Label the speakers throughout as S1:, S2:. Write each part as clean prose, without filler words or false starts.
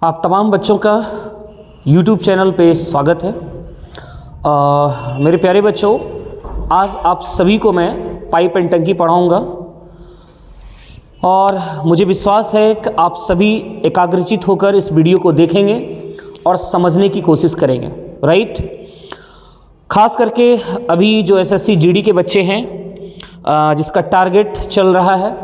S1: आप तमाम बच्चों का YouTube चैनल पे स्वागत है। मेरे प्यारे बच्चों, आज आप सभी को मैं पाइप एंड टंकी पढ़ाऊँगा और मुझे विश्वास है कि आप सभी एकाग्रचित होकर इस वीडियो को देखेंगे और समझने की कोशिश करेंगे, राइट। ख़ास करके अभी जो SSC GD के बच्चे हैं जिसका टारगेट चल रहा है,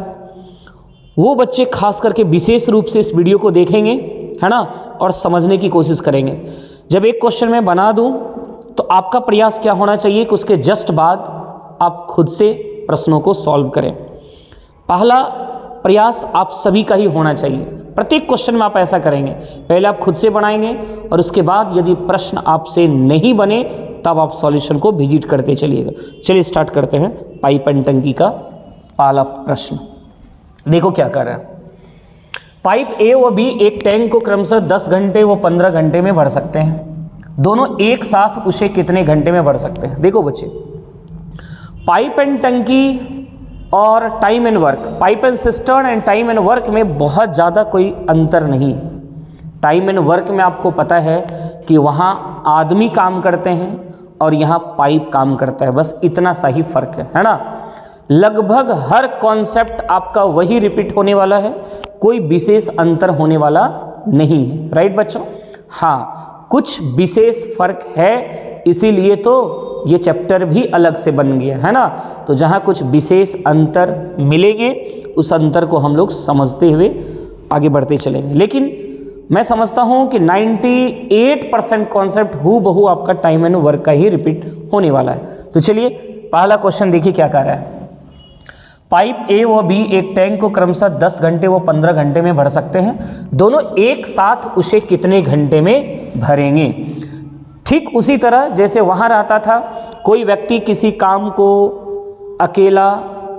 S1: वो बच्चे खास करके विशेष रूप से इस वीडियो को देखेंगे, है ना, और समझने की कोशिश करेंगे। जब एक क्वेश्चन मैं बना दूं तो आपका प्रयास क्या होना चाहिए कि उसके जस्ट बाद आप खुद से प्रश्नों को सॉल्व करें। पहला प्रयास आप सभी का ही होना चाहिए। प्रत्येक क्वेश्चन में आप ऐसा करेंगे, पहले आप खुद से बनाएंगे और उसके बाद यदि प्रश्न आपसे नहीं बने तब आप सॉल्यूशन को विजिट करते चलिएगा। चलिए स्टार्ट करते हैं पाइप एंड टंकी का पहला प्रश्न। देखो क्या कर रहा है। पाइप ए व बी एक टैंक को क्रमशः 10 घंटे व 15 घंटे में भर सकते हैं। दोनों एक साथ उसे कितने घंटे में भर सकते हैं? देखो बच्चे, पाइप एंड टंकी और time and work, pipe and cistern and time and work में बहुत ज़्यादा कोई अंतर नहीं है। टाइम एंड वर्क में आपको पता है कि वहाँ आदमी काम करते हैं और यहाँ पाइप काम करता है, बस इतना सा ही फर्क है ना। लगभग हर कॉन्सेप्ट आपका वही रिपीट होने वाला है, कोई विशेष अंतर होने वाला नहीं है, राइट बच्चों। हाँ, कुछ विशेष फर्क है, इसीलिए तो ये चैप्टर भी अलग से बन गया है ना। तो जहाँ कुछ विशेष अंतर मिलेंगे उस अंतर को हम लोग समझते हुए आगे बढ़ते चलेंगे। लेकिन मैं समझता हूँ कि 98% कॉन्सेप्ट हूबहू आपका टाइम एंड वर्क का ही रिपीट होने वाला है। तो चलिए पहला क्वेश्चन देखिए क्या कर रहा है। पाइप ए व बी एक टैंक को क्रमशः 10 घंटे व 15 घंटे में भर सकते हैं। दोनों एक साथ उसे कितने घंटे में भरेंगे? ठीक उसी तरह जैसे वहाँ रहता था, कोई व्यक्ति किसी काम को अकेला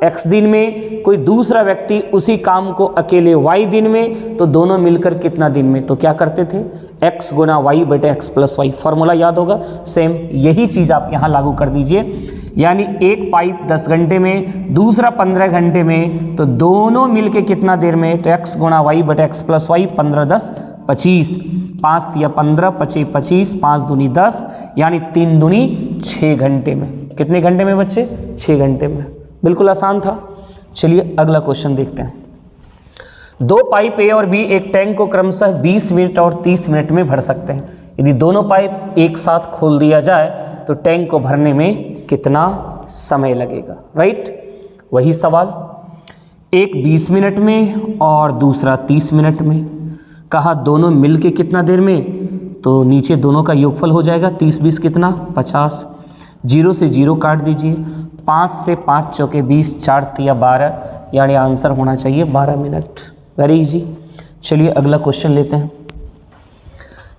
S1: x दिन में, कोई दूसरा व्यक्ति उसी काम को अकेले y दिन में, तो दोनों मिलकर कितना दिन में? तो क्या करते थे? x गुना वाई बटे x प्लस वाई। फॉर्मूला याद होगा। सेम यही चीज़ आप यहाँ लागू कर दीजिए। यानी एक पाइप 10 घंटे में, दूसरा 15 घंटे में, तो दोनों मिलके कितना देर में? तो x गुना वाई बटे x प्लस वाई। 15 10 25, 5 तिया 15, 25 25, 5 दूनी 10, यानी 3 दूनी 6 घंटे में। कितने घंटे में बच्चे? 6 घंटे में। बिल्कुल आसान था। चलिए अगला क्वेश्चन देखते हैं। दो पाइप ए और बी एक टैंक को क्रमशः 20 मिनट और 30 मिनट में भर सकते हैं। यदि दोनों पाइप एक साथ खोल दिया जाए तो टैंक को भरने में कितना समय लगेगा? राइट, वही सवाल। एक 20 मिनट में और दूसरा 30 मिनट में। कहा दोनों मिल के कितना देर में? तो नीचे दोनों का योगफल हो जाएगा। 30 20 कितना? 50। 0 से 0 काट दीजिए। 5 से 5 चौके 20, 4 तिया 12, यानी आंसर होना चाहिए 12 मिनट। Very easy. चलिए अगला क्वेश्चन लेते हैं।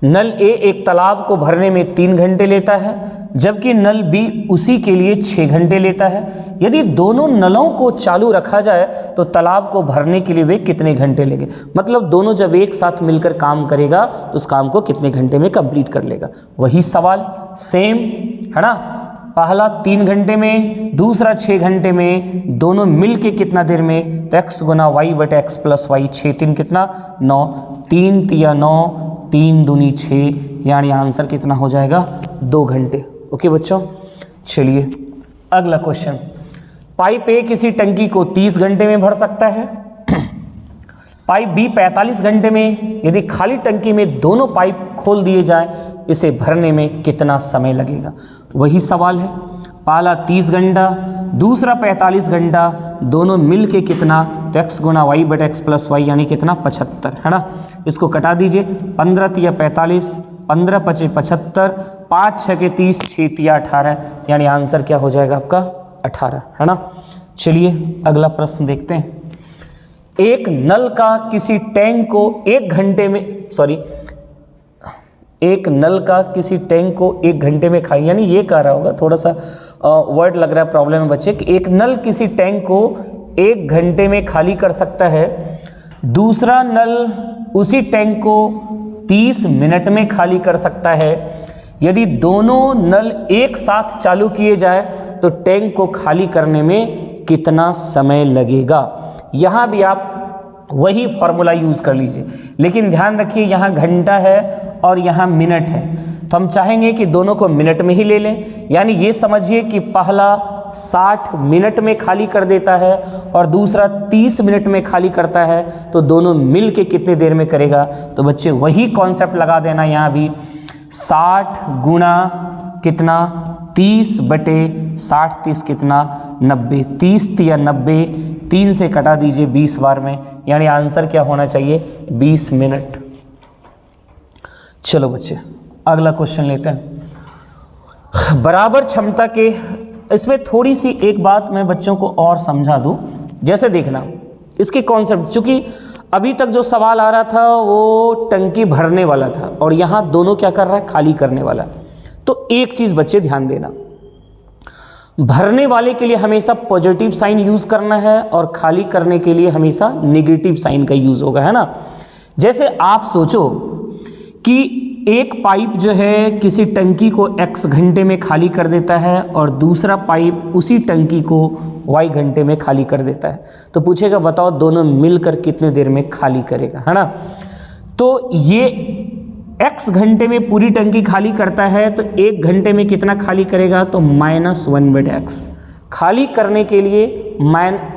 S1: नल ए एक तालाब को भरने में 3 घंटे लेता है, जबकि नल बी उसी के लिए 6 घंटे लेता है। यदि दोनों नलों को चालू रखा जाए तो तालाब को भरने के लिए वे कितने घंटे लेंगे? मतलब दोनों जब एक साथ मिलकर काम करेगा तो उस काम को कितने घंटे में कंप्लीट कर लेगा? वही सवाल, सेम है ना। पहला 3 घंटे में, दूसरा 6 घंटे में, दोनों मिल के कितना देर में? तो x गुना वाई बटे x प्लस वाई। 6 3 कितना? 9। 3 तिया 9, 3 दूनी 6, यानी आंसर कितना हो जाएगा? 2 घंटे। ओके बच्चों, चलिए अगला क्वेश्चन। पाइप ए किसी टंकी को 30 घंटे में भर सकता है, पाइप बी 45 घंटे में। यदि खाली टंकी में दोनों पाइप खोल दिए जाएं, इसे भरने में कितना समय लगेगा? वही सवाल है। पहला 30 घंटा, दूसरा 45 घंटा, दोनों मिल के कितना? तो x गुना वाई बटे x प्लस वाई, यानी कितना? 75, है ना। इसको कटा दीजिए। 15 तिया 45, 15 पचे 75, 5 6 के 30, 6 तिया 18, यानी आंसर क्या हो जाएगा आपका? 18, है ना। चलिए अगला प्रश्न देखते हैं। एक नल का किसी टैंक को 1 घंटे में, एक नल का किसी टैंक को 1 घंटे में खाली, यानी ये कह रहा होगा, थोड़ा सा वर्ड लग रहा है प्रॉब्लम है बच्चे, कि एक नल किसी टैंक को 1 घंटे में खाली कर सकता है, दूसरा नल उसी टैंक को 30 मिनट में खाली कर सकता है। यदि दोनों नल एक साथ चालू किए जाए तो टैंक को खाली करने में कितना समय लगेगा? यहाँ भी आप वही फॉर्मूला यूज़ कर लीजिए। लेकिन ध्यान रखिए यहाँ घंटा है और यहाँ मिनट है, तो हम चाहेंगे कि दोनों को मिनट में ही ले लें। यानी ये समझिए कि पहला 60 मिनट में खाली कर देता है और दूसरा 30 मिनट में खाली करता है, तो दोनों मिल के कितने देर में करेगा। तो बच्चे वही कॉन्सेप्ट लगा देना यहाँ भी, 60 गुणा कितना 30 बटे 60, 30 कितना 90, 30 या 90, 3 से कटा दीजिए 20 बार में, यानी आंसर क्या होना चाहिए 20 मिनट। चलो बच्चे अगला क्वेश्चन लेते हैं। बराबर क्षमता के, इसमें थोड़ी सी एक बात मैं बच्चों को और समझा दूं। जैसे देखना इसके कॉन्सेप्ट, चूंकि अभी तक जो सवाल आ रहा था वो टंकी भरने वाला था और यहाँ दोनों क्या कर रहा है, खाली करने वाला। तो एक चीज़ बच्चे ध्यान देना, भरने वाले के लिए हमेशा पॉजिटिव साइन यूज़ करना है और खाली करने के लिए हमेशा नेगेटिव साइन का यूज़ होगा, है ना। जैसे आप सोचो कि एक पाइप जो है किसी टंकी को x घंटे में खाली कर देता है और दूसरा पाइप उसी टंकी को y घंटे में खाली कर देता है, तो पूछेगा बताओ दोनों मिलकर कितने देर में खाली करेगा, है ना। तो ये x घंटे में पूरी टंकी खाली करता है, तो 1 घंटे में कितना खाली करेगा, तो -1/x। खाली करने के लिए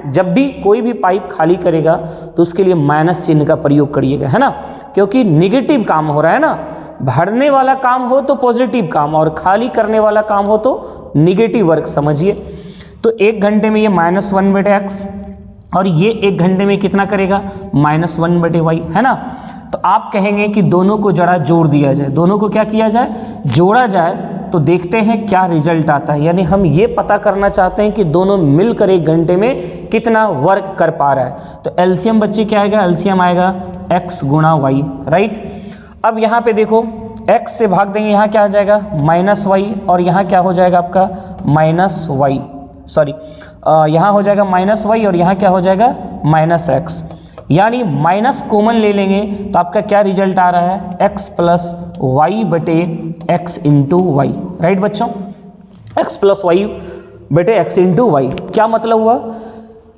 S1: जब भी कोई भी पाइप खाली करेगा तो उसके लिए माइनस चिन्ह का प्रयोग करिएगा, है ना, क्योंकि नेगेटिव काम हो रहा है ना। भरने वाला काम हो तो पॉजिटिव काम और खाली करने वाला काम हो तो नेगेटिव वर्क समझिए। तो 1 घंटे में ये -1/x और ये 1 घंटे में कितना करेगा -1/y, है ना। तो आप कहेंगे कि दोनों को जरा जोड़ दिया जाए, दोनों को क्या किया जाए, जोड़ा जाए, तो देखते हैं क्या रिजल्ट आता है। यानी हम ये पता करना चाहते हैं कि दोनों मिलकर 1 घंटे में कितना वर्क कर पा रहा है। तो एलसीएम बच्चे क्या आएगा, एलसीएम आएगा x गुणा y, राइट। अब यहाँ पे देखो x से भाग देंगे, यहाँ क्या आ जाएगा -y और यहाँ क्या हो जाएगा आपका -y, सॉरी यहाँ हो जाएगा -y और यहाँ क्या हो जाएगा -x, यानी माइनस कॉमन ले लेंगे तो आपका क्या रिजल्ट आ रहा है x प्लस वाई बटे x इंटू वाई, राइट बच्चों, x प्लस वाई बटे x इंटू वाई। क्या मतलब हुआ,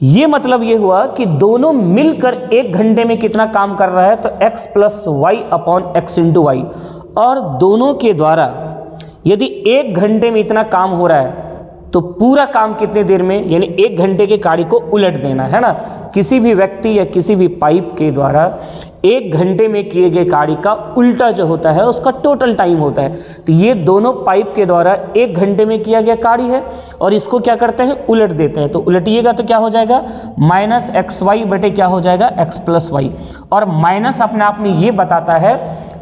S1: ये मतलब ये हुआ कि दोनों मिलकर 1 घंटे में कितना काम कर रहा है, तो x plus y upon x into y. और दोनों के द्वारा यदि 1 घंटे में इतना काम हो रहा है तो पूरा काम कितने देर में, यानी 1 घंटे के कार्य को उलट देना, है ना। किसी भी व्यक्ति या किसी भी पाइप के द्वारा 1 घंटे में किए गए कार्य का उल्टा जो होता है उसका टोटल टाइम होता है। तो ये दोनों पाइप के द्वारा 1 घंटे में किया गया कार्य है और इसको क्या करते हैं, उलट देते हैं। तो उलटिएगा तो क्या हो जाएगा -xy बटे क्या हो जाएगा x प्लस वाई। और माइनस अपने आप में ये बताता है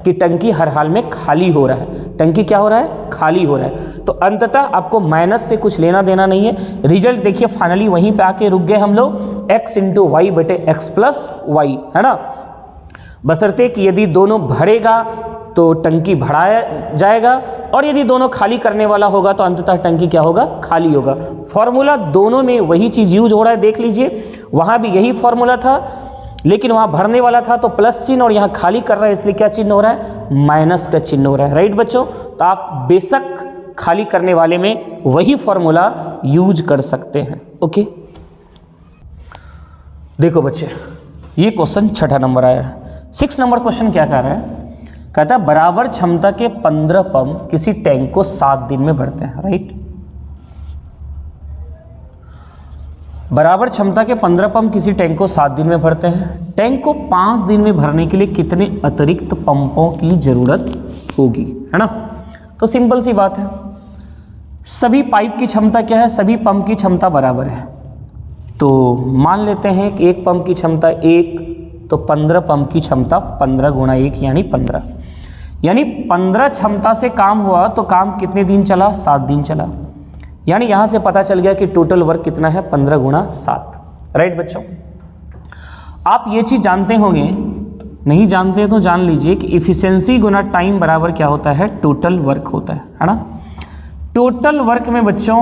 S1: कि टंकी हर हाल में खाली हो रहा है, टंकी क्या हो रहा है, खाली हो रहा है। तो अंततः आपको माइनस से कुछ लेना देना नहीं है। रिजल्ट देखिए फाइनली वहीं पे आके रुक गए हम लोग, x इंटू वाई बटे x प्लस वाई, है ना। बशर्ते कि यदि दोनों भरेगा तो टंकी भराया जाएगा और यदि दोनों खाली करने वाला होगा तो अंततः टंकी क्या होगा, खाली होगा। फॉर्मूला दोनों में वही चीज़ यूज हो रहा है, देख लीजिए वहाँ भी यही फॉर्मूला था, लेकिन वहाँ भरने वाला था तो प्लस चिन्ह और यहाँ खाली कर रहा है इसलिए क्या चिन्ह हो रहा है, माइनस का चिन्ह हो रहा है, राइट बच्चों। तो आप बेशक खाली करने वाले में वही फॉर्मूला यूज कर सकते हैं, ओके। देखो बच्चे ये क्वेश्चन 6 नंबर आया है। 6 नंबर क्वेश्चन क्या कह रहा है, कहता है बराबर क्षमता के 15 पंप किसी टैंक को 7 दिन में भरते हैं, राइट। बराबर क्षमता के 15 पंप किसी टैंक को 7 दिन में भरते हैं। टैंक को 5 दिन में भरने के लिए कितने अतिरिक्त पंपों की जरूरत होगी, है ना। तो सिंपल सी बात है, सभी पाइप की क्षमता क्या है, सभी पंप की क्षमता बराबर है। तो मान लेते हैं कि एक पंप की क्षमता 1, तो 15 पंप की क्षमता 15 गुणा 1 यानी 15, यानी 15 क्षमता से काम हुआ तो काम कितने दिन चला, 7 दिन चला। यानी यहाँ से पता चल गया कि टोटल वर्क कितना है, 15 गुणा 7, राइट बच्चों। आप ये चीज़ जानते होंगे, नहीं जानते तो जान लीजिए कि इफिशिएंसी गुना टाइम बराबर क्या होता है, टोटल वर्क होता है ना। टोटल वर्क में बच्चों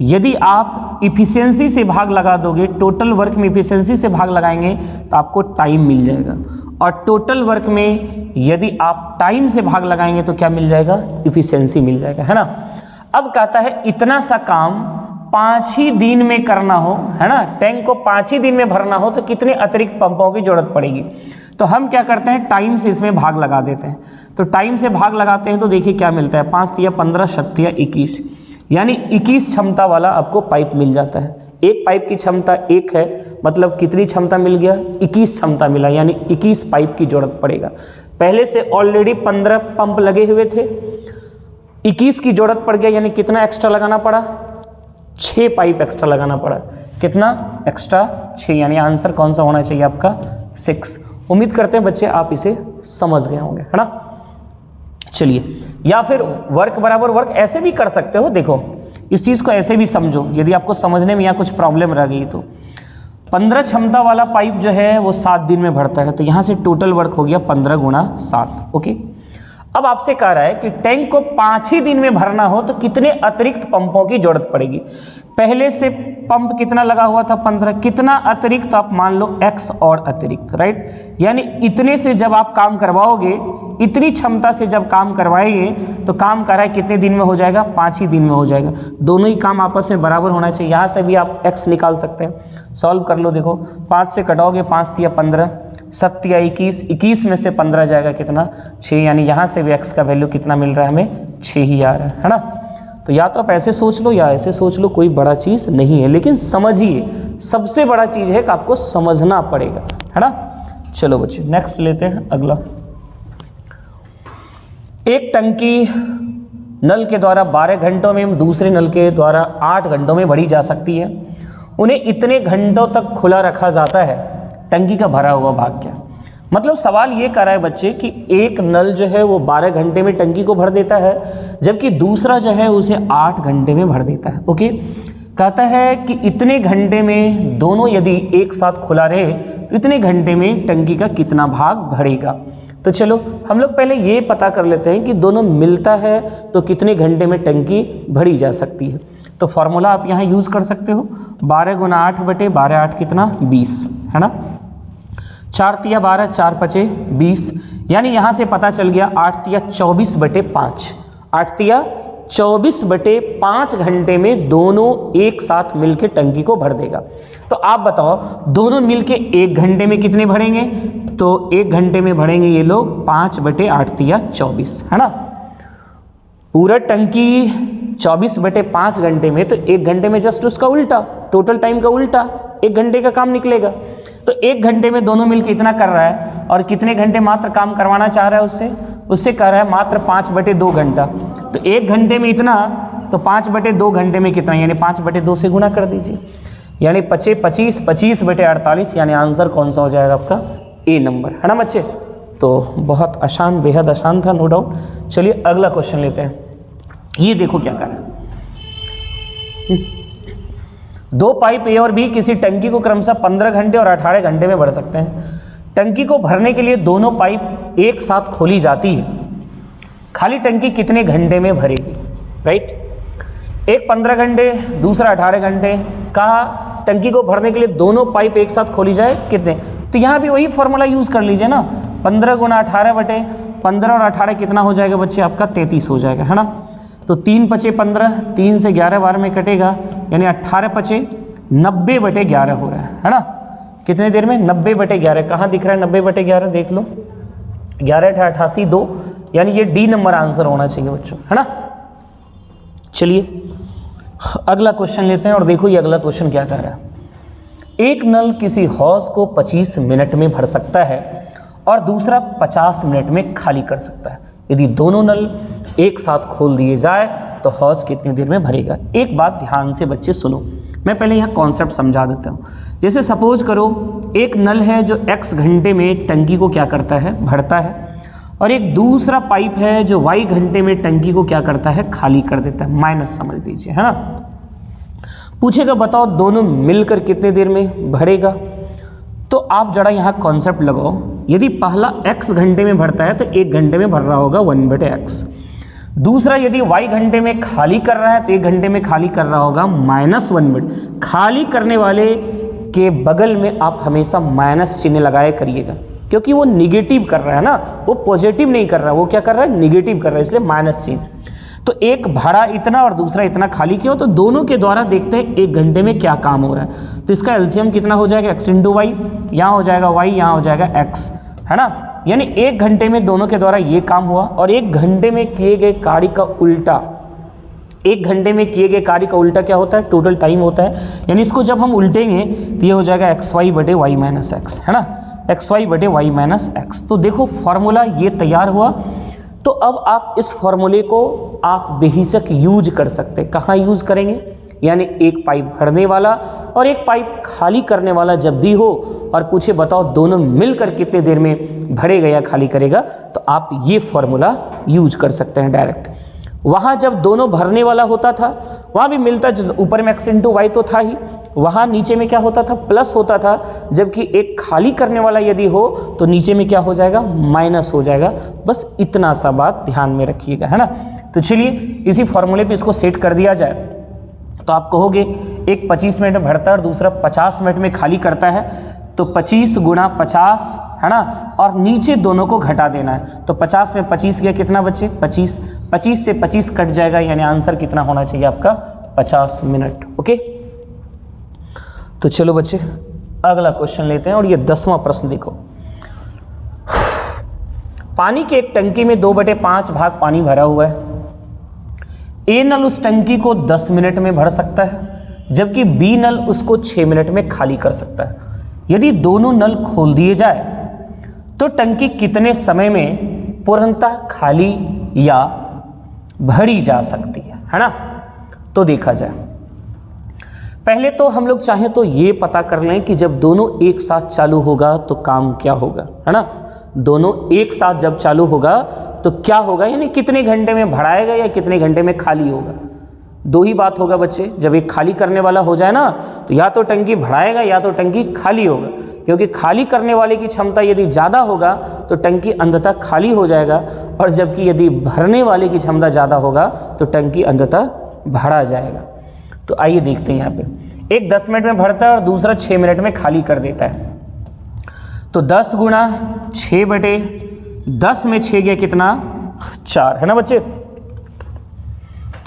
S1: यदि आप इफिशिएंसी से भाग लगा दोगे, टोटल वर्क में इफिशिएंसी से भाग लगाएंगे तो आपको टाइम मिल जाएगा, और टोटल वर्क में यदि आप टाइम से भाग लगाएंगे तो क्या मिल जाएगा, इफिशिएंसी मिल जाएगा, है ना। अब कहता है इतना सा काम 5 ही दिन में करना हो, है ना, टैंक को 5 ही दिन में भरना हो तो कितने अतिरिक्त पंपों की जरूरत पड़ेगी। तो हम क्या करते हैं, टाइम से इसमें भाग लगा देते हैं। तो टाइम से भाग लगाते हैं तो देखिए क्या मिलता है, 5 तिया 15, 7 तिया 21, यानी 21 क्षमता वाला आपको पाइप मिल जाता है। एक पाइप की क्षमता 1 है, मतलब कितनी क्षमता मिल गया, 21 क्षमता मिला, यानी 21 पाइप की जरूरत पड़ेगा। पहले से ऑलरेडी 15 पंप लगे हुए थे, 21 की जरूरत पड़ गया, यानी कितना एक्स्ट्रा लगाना पड़ा, 6 पाइप एक्स्ट्रा लगाना पड़ा। कितना एक्स्ट्रा, 6, यानी आंसर कौन सा होना चाहिए आपका, 6। उम्मीद करते हैं बच्चे आप इसे समझ गए होंगे, है ना। चलिए, या फिर वर्क बराबर वर्क ऐसे भी कर सकते हो। देखो इस चीज़ को ऐसे भी समझो, यदि आपको समझने में यहाँ कुछ प्रॉब्लम रह गई तो 15 क्षमता वाला पाइप जो है वो 7 दिन में भरता है, तो यहाँ से टोटल वर्क हो गया 15 गुणा 7। ओके, अब आपसे कह रहा है कि टैंक को 5 ही दिन में भरना हो तो कितने अतिरिक्त पंपों की जरूरत पड़ेगी। पहले से पंप कितना लगा हुआ था, 15, कितना अतिरिक्त, आप मान लो x और अतिरिक्त, राइट। यानी इतने से जब आप काम करवाओगे, इतनी क्षमता से जब काम करवाएंगे तो काम कर रहा है कितने दिन में हो जाएगा, 5 ही दिन में हो जाएगा। दोनों ही काम आपस में बराबर होना चाहिए। यहाँ से भी आप x निकाल सकते हैं, सॉल्व कर लो। देखो 5 से कटाओगे, 5 तिया 15, 7 तिया 21, 21 में से 15 जाएगा कितना, 6, यानी यहाँ से भी x का वैल्यू कितना मिल रहा है हमें, 6 ही आ रहा है ना। तो या तो आप ऐसे सोच लो या ऐसे सोच लो, कोई बड़ा चीज़ नहीं है, लेकिन समझिए, सबसे बड़ा चीज़ है कि आपको समझना पड़ेगा, है ना। चलो बच्चे नेक्स्ट लेते हैं अगला। एक टंकी नल के द्वारा 12 घंटों में, दूसरे नल के द्वारा 8 घंटों में भरी जा सकती है। उन्हें इतने घंटों तक खुला रखा जाता है, टंकी का भरा हुआ भाग क्या। मतलब सवाल ये कर रहा है बच्चे कि एक नल जो है वो 12 घंटे में टंकी को भर देता है, जबकि दूसरा जो है उसे 8 घंटे में भर देता है। ओके, कहता है कि इतने घंटे में दोनों यदि एक साथ खुला रहे तो इतने घंटे में टंकी का कितना भाग भरेगा। तो चलो हम लोग पहले ये पता कर लेते हैं कि दोनों मिलता है तो कितने घंटे में टंकी भरी जा सकती है। तो फॉर्मूला आप यहाँ यूज़ कर सकते हो, 12 गुना 8 बटे 12, 8 कितना 20, है ना। 4 तिया 12, 4 पचे 20, यानी यहाँ से पता चल गया 8 तिया 24 बटे 5, 8 तिया 24 बटे 5 घंटे में दोनों एक साथ मिलके टंकी को भर देगा। तो आप बताओ दोनों मिलके 1 घंटे में कितने भरेंगे, तो 1 घंटे में भरेंगे ये लोग 5 बटे 8 तिया 24, है ना। पूरा टंकी 24 बटे 5 घंटे में, तो 1 घंटे में जस्ट उसका उल्टा, टोटल टाइम का उल्टा 1 घंटे का काम निकलेगा। तो 1 घंटे में दोनों मिलकर इतना कर रहा है, और कितने घंटे मात्र काम करवाना चाह रहा है उससे कह रहा है मात्र 5 बटे 2 घंटा। तो 1 घंटे में इतना, तो 5 बटे 2 घंटे में कितना, यानी 5 बटे 2 से गुना कर दीजिए, यानी 25, 25 बटे 48, यानी आंसर कौन सा हो जाएगा आपका, ए नंबर, है ना बच्चे। तो बहुत आसान, बेहद आसान था, नो डाउट। चलिए अगला क्वेश्चन लेते हैं। ये देखो क्या कर रहा है, 2 पाइप ए और बी किसी टंकी को क्रमशः 15 घंटे और 18 घंटे में भर सकते हैं। टंकी को भरने के लिए दोनों पाइप एक साथ खोली जाती है, खाली टंकी कितने घंटे में भरेगी, राइट। एक 15 घंटे, दूसरा 18 घंटे, कहा टंकी को भरने के लिए दोनों पाइप एक साथ खोली जाए कितने। तो यहाँ भी वही फॉर्मूला यूज़ कर लीजिए ना, 15 गुना 18 बटे 15 और 18 कितना हो जाएगा बच्चे आपका, 33 हो जाएगा, है ना। तो 3 पचे 15, 3 से 11 बार में कटेगा, यानी 18 पचे 90 बटे 11 हो रहा है ना। कितने देर में, 90 बटे 11, कहाँ दिख रहा है 90 बटे 11, देख लो, 11 × 88 2, यानी ये डी नंबर आंसर होना चाहिए बच्चों, है ना। चलिए अगला क्वेश्चन लेते हैं, और देखो ये अगला क्वेश्चन क्या कह रहा है। एक नल किसी हौज को 25 मिनट में भर सकता है और दूसरा 50 मिनट में खाली कर सकता है। यदि दोनों नल एक साथ खोल दिए जाए तो हौज कितनी देर में भरेगा। एक बात ध्यान से बच्चे सुनो, मैं पहले यहाँ कॉन्सेप्ट समझा देता हूँ। जैसे सपोज करो एक नल है जो x घंटे में टंकी को क्या करता है, भरता है, और एक दूसरा पाइप है जो y घंटे में टंकी को क्या करता है, खाली कर देता है, माइनस समझ लीजिए, है ना। पूछेगा बताओ दोनों मिलकर कितने देर में भरेगा। तो आप जरा यहाँ कॉन्सेप्ट लगाओ, यदि पहला x घंटे में भरता है तो 1 घंटे में भर रहा होगा 1/x। दूसरा यदि y घंटे में खाली कर रहा है तो 1 घंटे में खाली कर रहा होगा -1/। खाली करने वाले के बगल में आप हमेशा माइनस चिन्ह लगाए करिएगा, क्योंकि वो निगेटिव कर रहा है ना, वो पॉजिटिव नहीं कर रहा, वो क्या कर रहा है, निगेटिव कर रहा है, इसलिए माइनस चिन्ह। तो एक भरा इतना और दूसरा इतना खाली क्यों, तो दोनों के द्वारा देखते हैं 1 घंटे में क्या काम हो रहा है। तो इसका एलसीएम कितना हो जाएगा, x इंटू वाई, यहाँ हो जाएगा y, यहाँ हो जाएगा x, है ना। यानी 1 घंटे में दोनों के द्वारा ये काम हुआ, और 1 घंटे में किए गए कार्य का उल्टा, 1 घंटे में किए गए कार्य का उल्टा क्या होता है, टोटल टाइम होता है। यानी इसको जब हम उल्टेंगे तो ये हो जाएगा xy बटे y माइनस एक्स, है ना, xy बटे y माइनस एक्स। तो देखो फॉर्मूला ये तैयार हुआ। तो अब आप इस फॉर्मूले को आप बेहिचक यूज कर सकते हैं। कहाँ यूज करेंगे, यानी एक पाइप भरने वाला और एक पाइप खाली करने वाला जब भी हो और पूछे बताओ दोनों मिलकर कितने देर में भरेगा या खाली करेगा, तो आप ये फॉर्मूला यूज कर सकते हैं डायरेक्ट। वहाँ जब दोनों भरने वाला होता था वहाँ भी मिलता, ऊपर में x इंटू वाई तो था ही, वहाँ नीचे में क्या होता था, प्लस होता था, जबकि एक खाली करने वाला यदि हो तो नीचे में क्या हो जाएगा, माइनस हो जाएगा। बस इतना सा बात ध्यान में रखिएगा, है ना। तो चलिए इसी फॉर्मूले पे इसको सेट कर दिया जाए। तो आप कहोगे एक 25 मिनट में भरता है और दूसरा 50 मिनट में खाली करता है, तो 25 गुणा 50, है ना, और नीचे दोनों को घटा देना है। तो 50 में 25 गया, कितना बचे 25, 25 से 25 कट जाएगा, यानी आंसर कितना होना चाहिए आपका 50 मिनट। ओके, तो चलो बच्चे अगला क्वेश्चन लेते हैं, और ये 10वां प्रश्न देखो। पानी के एक टंकी में 2/5 भाग पानी भरा हुआ है। ए नल उस टंकी को 10 मिनट में भर सकता है, जबकि बी नल उसको 6 मिनट में खाली कर सकता है। यदि दोनों नल खोल दिए जाए तो टंकी कितने समय में पूर्णतः खाली या भरी जा सकती है ना। तो देखा जाए, पहले तो हम लोग चाहें तो ये पता कर लें कि जब दोनों एक साथ चालू होगा तो काम क्या होगा, है ना। दोनों एक साथ जब चालू होगा तो क्या होगा, यानी कितने घंटे में भराएगा या कितने घंटे में खाली होगा। दो ही बात होगा बच्चे, जब एक खाली करने वाला हो जाए ना तो या तो टंकी भराएगा या तो टंकी खाली होगा, क्योंकि खाली करने वाले की क्षमता यदि ज़्यादा होगा तो टंकी अंततः खाली हो जाएगा, और जबकि यदि भरने वाले की क्षमता ज़्यादा होगा तो टंकी अंततः भरा जाएगा। तो आइए देखते हैं यहाँ पे, एक 10 मिनट में भरता है और दूसरा 6 मिनट में खाली कर देता है। तो 10 गुणा 6 बटे 10 में 6 गया कितना 4, है ना बच्चे।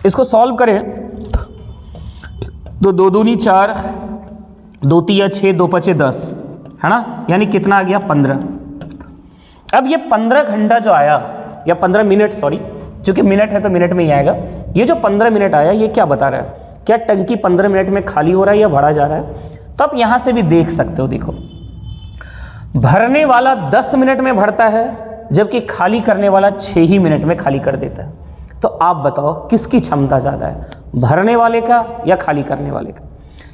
S1: इसको सॉल्व करें तो 2 दूनी 4, 2 तिया 6, 2 पचे 10, है ना, यानी कितना आ गया 15। अब ये 15 घंटा जो आया, या 15 मिनट, सॉरी, चूंकि मिनट है तो मिनट में ही आएगा। ये जो 15 मिनट आया ये क्या बता रहा है, क्या टंकी 15 मिनट में खाली हो रहा है या भरा जा रहा है। तो आप यहां से भी देख सकते हो, देखो भरने वाला 10 मिनट में भरता है, जबकि खाली करने वाला 6 ही मिनट में खाली कर देता है। तो आप बताओ किसकी क्षमता ज़्यादा है, भरने वाले का या खाली करने वाले का।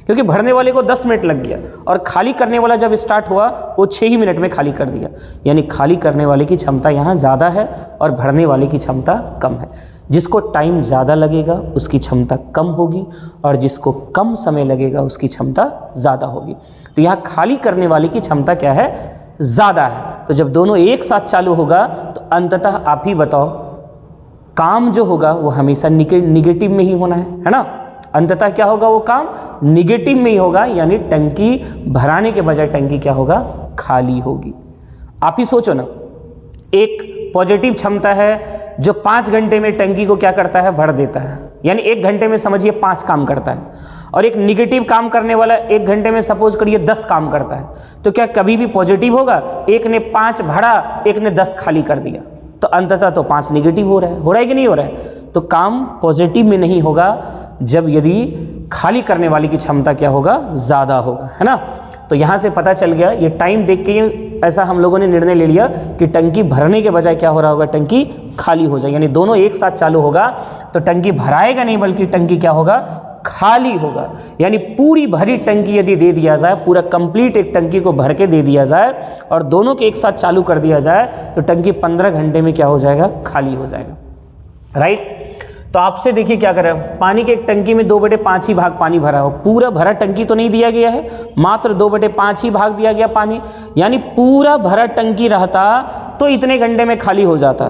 S1: क्योंकि भरने वाले को 10 मिनट लग गया और खाली करने वाला जब स्टार्ट हुआ वो 6 ही मिनट में खाली कर दिया, यानी खाली करने वाले की क्षमता यहाँ ज़्यादा है और भरने वाले की क्षमता कम है। जिसको टाइम ज़्यादा लगेगा उसकी क्षमता कम होगी, और जिसको कम समय लगेगा उसकी क्षमता ज़्यादा होगी। तो यहाँ खाली करने वाले की क्षमता क्या है, ज़्यादा है। तो जब दोनों एक साथ चालू होगा तो अंततः आप ही बताओ काम जो होगा वो हमेशा निगेटिव में ही होना है ना। अंततः क्या होगा, वो काम निगेटिव में ही होगा, यानी टंकी भराने के बजाय टंकी क्या होगा, खाली होगी। आप ही सोचो ना, एक पॉजिटिव क्षमता है जो 5 घंटे में टंकी को क्या करता है, भर देता है, यानी 1 घंटे में समझिए 5 काम करता है, और एक निगेटिव काम करने वाला 1 घंटे में सपोज करिए 10 काम करता है। तो क्या कभी भी पॉजिटिव होगा, एक ने 5 भरा, एक ने 10 खाली कर दिया, तो अंततः तो 5 निगेटिव हो रहा है कि नहीं हो रहा है। तो काम पॉजिटिव में नहीं होगा जब यदि खाली करने वाले की क्षमता क्या होगा, ज़्यादा होगा, है ना। तो यहाँ से पता चल गया, ये टाइम देख के ऐसा हम लोगों ने निर्णय ले लिया कि टंकी भरने के बजाय क्या हो रहा होगा, टंकी खाली हो जाए, यानी दोनों एक साथ चालू होगा तो टंकी भराएगा नहीं बल्कि टंकी क्या होगा, खाली होगा। यानी पूरी भरी टंकी यदि दे दिया जाए, पूरा कंप्लीट एक टंकी को भर के दे दिया जाए और दोनों के एक साथ चालू कर दिया जाए तो टंकी 15 घंटे में क्या हो जाएगा, खाली हो जाएगा, राइट। तो आपसे देखिए क्या करें, पानी के एक टंकी में 2/5 ही भाग पानी भरा हो, पूरा भरा टंकी तो नहीं दिया गया है, मात्र 2/5 ही भाग दिया गया पानी, यानी पूरा भरा टंकी रहता तो इतने घंटे में खाली हो जाता।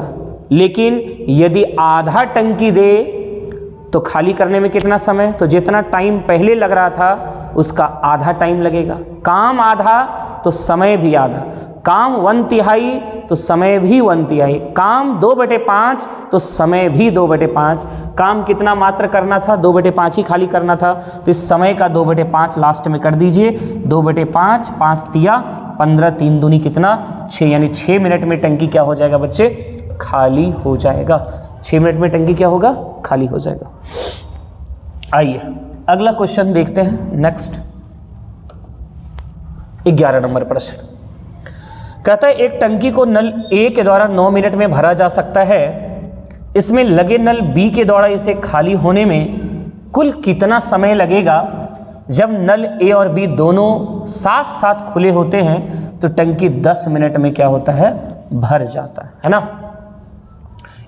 S1: लेकिन यदि आधा टंकी दे तो खाली करने में कितना समय, तो जितना टाइम पहले लग रहा था उसका आधा टाइम लगेगा। काम आधा तो समय भी आधा, काम 1/3 तो समय भी 1/3, काम 2/5 तो समय भी 2/5। काम कितना मात्र करना था, 2/5 ही खाली करना था, तो इस समय का 2/5 लास्ट में कर दीजिए। 2/5, 5 तिया 15, 3 दूनी कितना 6, यानी 6 मिनट में टंकी क्या हो जाएगा बच्चे, खाली हो जाएगा। 6 मिनट में टंकी क्या होगा, खाली हो जाएगा। आइए अगला क्वेश्चन देखते हैं। नेक्स्ट 11 नंबर प्रश्न कहता है एक टंकी को नल ए के द्वारा 9 मिनट में भरा जा सकता है, इसमें लगे नल बी के द्वारा इसे खाली होने में कुल कितना समय लगेगा। जब नल ए और बी दोनों साथ साथ खुले होते हैं तो टंकी 10 मिनट में क्या होता है, भर जाता है ना।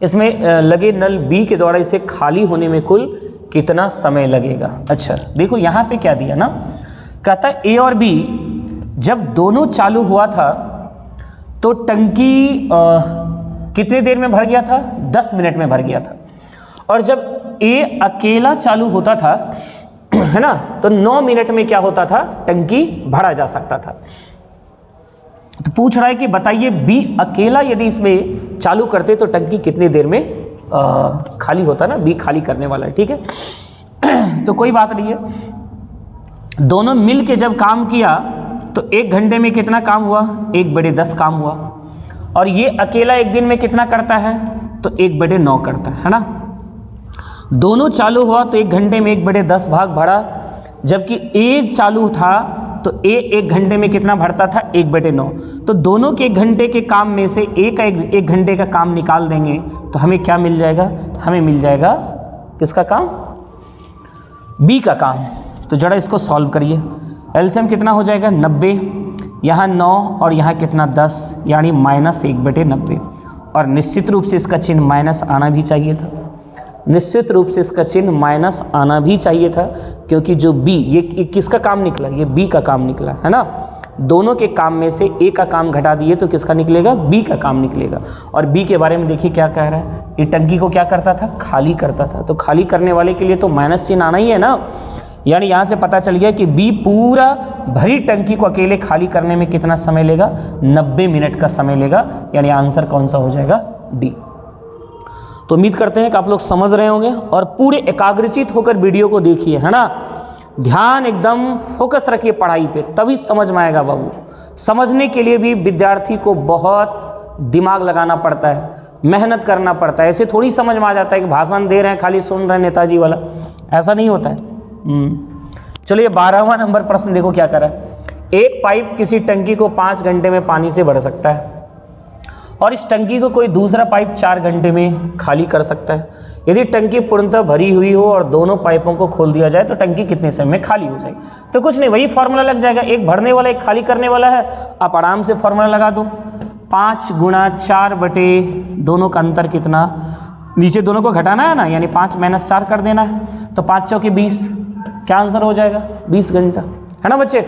S1: इसमें लगे नल बी के द्वारा इसे खाली होने में कुल कितना समय लगेगा। अच्छा देखो यहाँ पे क्या दिया ना, कहता है ए और बी जब दोनों चालू हुआ था तो टंकी कितने देर में भर गया था, 10 मिनट में भर गया था। और जब ए अकेला चालू होता था है ना, तो 9 मिनट में क्या होता था, टंकी भरा जा सकता था। तो पूछ रहा है कि बताइए बी अकेला यदि इसमें चालू करते तो टंकी कितनी देर में खाली होता ना, बी खाली करने वाला है, ठीक है। तो कोई बात नहीं है, दोनों मिल के जब काम किया तो 1 घंटे में कितना काम हुआ, 1/10 काम हुआ। और ये अकेला एक दिन में कितना करता है, तो 1/9 करता है ना। दोनों चालू हुआ तो 1 घंटे में 1/10 भाग भरा, जबकि ए चालू था तो ए 1 घंटे में कितना भरता था, 1/9। तो दोनों के 1 घंटे के काम में से ए का 1 घंटे का काम निकाल देंगे तो हमें क्या मिल जाएगा, हमें मिल जाएगा किसका काम, बी का काम। तो जरा इसको सॉल्व करिए। एलसीएम कितना हो जाएगा 90, यहाँ 9 और यहाँ कितना 10, यानी -1/90। और निश्चित रूप से इसका चिन्ह माइनस आना भी चाहिए था, निश्चित रूप से इसका चिन्ह माइनस आना भी चाहिए था, क्योंकि जो बी ये किसका काम निकला, ये बी का काम निकला है ना। दोनों के काम में से ए का काम घटा दिए तो किसका निकलेगा, बी का काम निकलेगा। और बी के बारे में देखिए क्या कह रहा है, ये टंकी को क्या करता था, खाली करता था। तो खाली करने वाले के लिए तो माइनस चिन्ह आना ही है ना। यानी यहाँ से पता चल गया कि बी पूरा भरी टंकी को अकेले खाली करने में कितना समय लेगा, 90 मिनट का समय लेगा। यानी आंसर कौन सा हो जाएगा, डी। तो उम्मीद करते हैं कि आप लोग समझ रहे होंगे और पूरे एकाग्रचित होकर वीडियो को देखिए, है ना। ध्यान एकदम फोकस रखिए पढ़ाई पे, तभी समझ में आएगा बाबू। समझने के लिए भी विद्यार्थी को बहुत दिमाग लगाना पड़ता है, मेहनत करना पड़ता है। ऐसे थोड़ी समझ में आ जाता है कि भाषण दे रहे हैं खाली सुन रहे हैं नेताजी वाला, ऐसा नहीं होता है। चलिए 12वां नंबर प्रश्न देखो क्या करा है। एक पाइप किसी टंकी को 5 घंटे में पानी से भर सकता है और इस टंकी को कोई दूसरा पाइप 4 घंटे में खाली कर सकता है। यदि टंकी पूर्णतः भरी हुई हो और दोनों पाइपों को खोल दिया जाए तो टंकी कितने समय में खाली हो जाएगी। तो कुछ नहीं, वही फॉर्मूला लग जाएगा, एक भरने वाला एक खाली करने वाला है। आप आराम से फॉर्मूला लगा दो, 5 × 4 बटे दोनों का अंतर कितना, नीचे दोनों को घटाना है ना, यानी 5 - 4 कर देना है। तो 5 × 4 = 20, क्या आंसर हो जाएगा, 20 घंटा, है ना बच्चे।